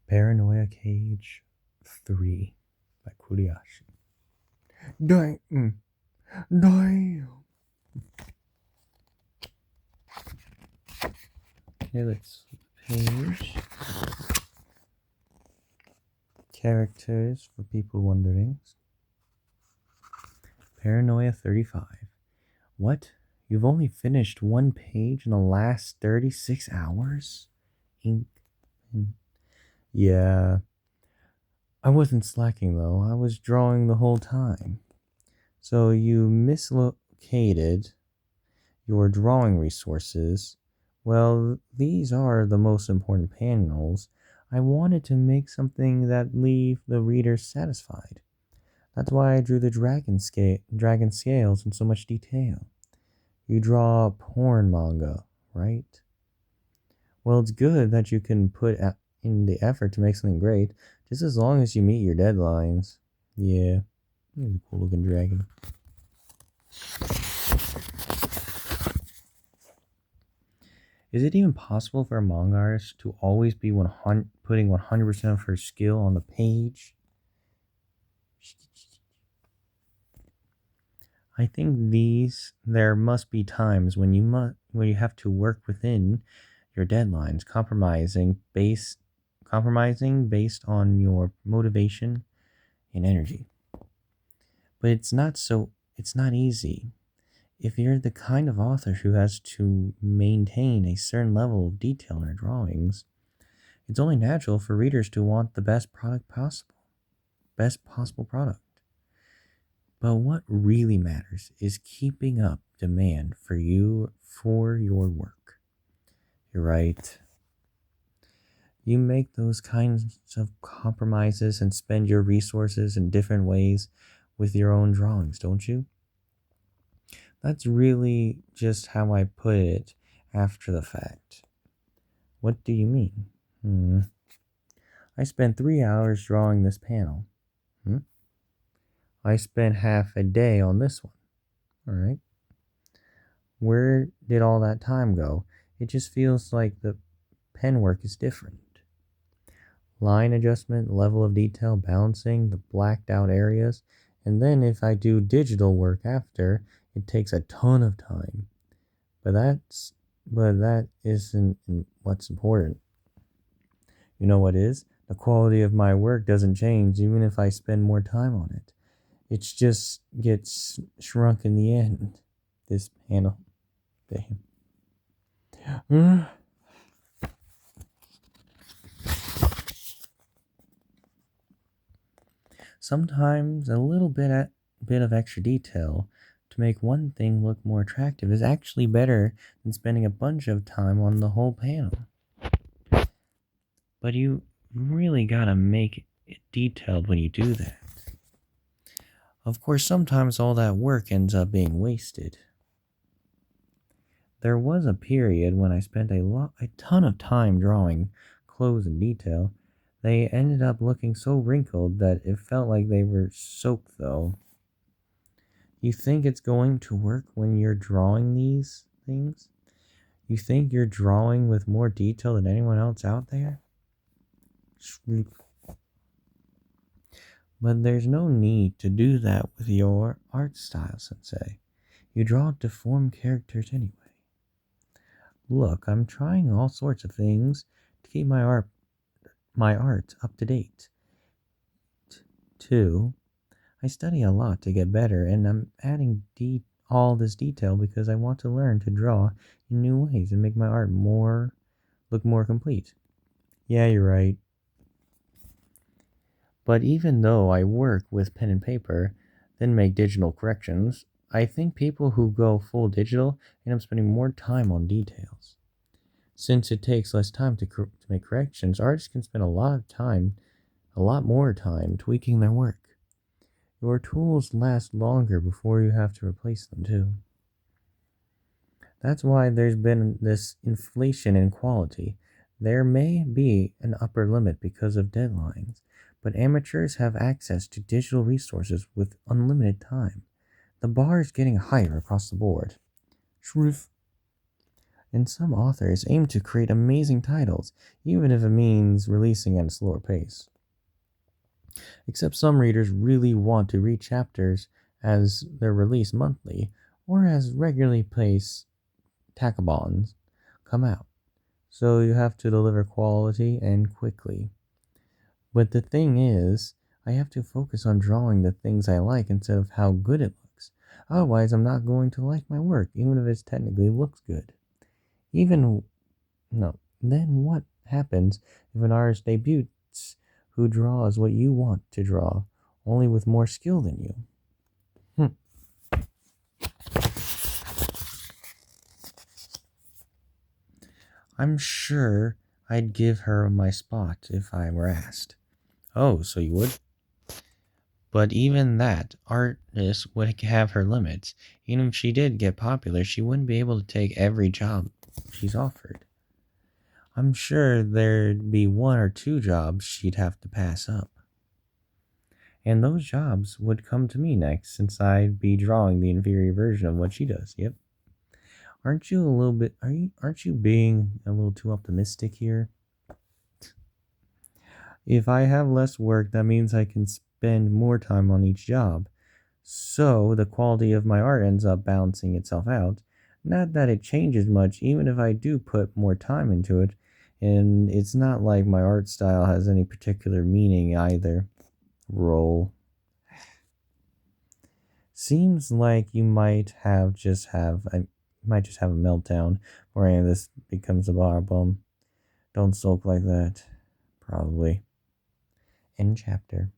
Paranoia Cage 3 by Kuriashi. Damn. Damn. Okay, let's flip the page. Characters for people wondering. Paranoia 35. What? You've only finished one page in the last 36 hours? Ink. Yeah. I wasn't slacking though. I was drawing the whole time. So you mislocated your drawing resources. Well, these are the most important panels. I wanted to make something that leave the reader satisfied. That's why I drew the dragon scales in so much detail. You draw porn manga, right? Well, it's good that you can put in the effort to make something great, just as long as you meet your deadlines. Yeah, he's a cool looking dragon. Is it even possible for a manga artist to always be putting 100% of her skill on the page? I think there must be times when you have to work within your deadlines, compromising based on your motivation and energy. But it's not easy. If you're the kind of author who has to maintain a certain level of detail in their drawings, it's only natural for readers to want the best possible product. But what really matters is keeping up demand for your work. You're right. You make those kinds of compromises and spend your resources in different ways with your own drawings, don't you? That's really just how I put it after the fact. What do you mean? I spent 3 hours drawing this panel. I spent half a day on this one. Alright. Where did all that time go? It just feels like the pen work is different. Line adjustment, level of detail, balancing, the blacked out areas, and then if I do digital work after, it takes a ton of time. But that isn't what's important. You know what is? The quality of my work doesn't change even if I spend more time on it. It just gets shrunk in the end. This panel. Damn. Sometimes a little bit of extra detail to make one thing look more attractive is actually better than spending a bunch of time on the whole panel. But you really gotta make it detailed when you do that. Of course, sometimes all that work ends up being wasted. There was a period when I spent a ton of time drawing clothes in detail. They ended up looking so wrinkled that it felt like they were soaked though. You think it's going to work when you're drawing these things? You think you're drawing with more detail than anyone else out there? But there's no need to do that with your art style, Sensei. You draw deformed characters anyway. Look, I'm trying all sorts of things to keep my art up to date. Too, I study a lot to get better, and I'm adding all this detail because I want to learn to draw in new ways and make my art look more complete. Yeah, you're right. But even though I work with pen and paper, then make digital corrections, I think people who go full digital end up spending more time on details. Since it takes less time to make corrections, artists can spend a lot more time tweaking their work. Your tools last longer before you have to replace them too. That's why there's been this inflation in quality. There may be an upper limit because of deadlines, but amateurs have access to digital resources with unlimited time. The bar is getting higher across the board. Truth. And some authors aim to create amazing titles, even if it means releasing at a slower pace. Except some readers really want to read chapters as they're released monthly or as regularly paced takabons come out. So you have to deliver quality and quickly. But the thing is, I have to focus on drawing the things I like instead of how good it looks. Otherwise, I'm not going to like my work, even if it technically looks good. Even no. Then what happens if an artist debuts who draws what you want to draw, only with more skill than you? Hmm. I'm sure I'd give her my spot if I were asked. Oh, so you would? But even that, artist would have her limits. Even if she did get popular, she wouldn't be able to take every job she's offered. I'm sure there'd be one or two jobs she'd have to pass up. And those jobs would come to me next, since I'd be drawing the inferior version of what she does. Yep. Aren't you being a little too optimistic here? If I have less work, that means I can spend more time on each job. So the quality of my art ends up balancing itself out. Not that it changes much, even if I do put more time into it. And it's not like my art style has any particular meaning either. Roll. Seems like you might just have a meltdown, or any of this becomes a problem. Don't sulk like that. Probably. End chapter.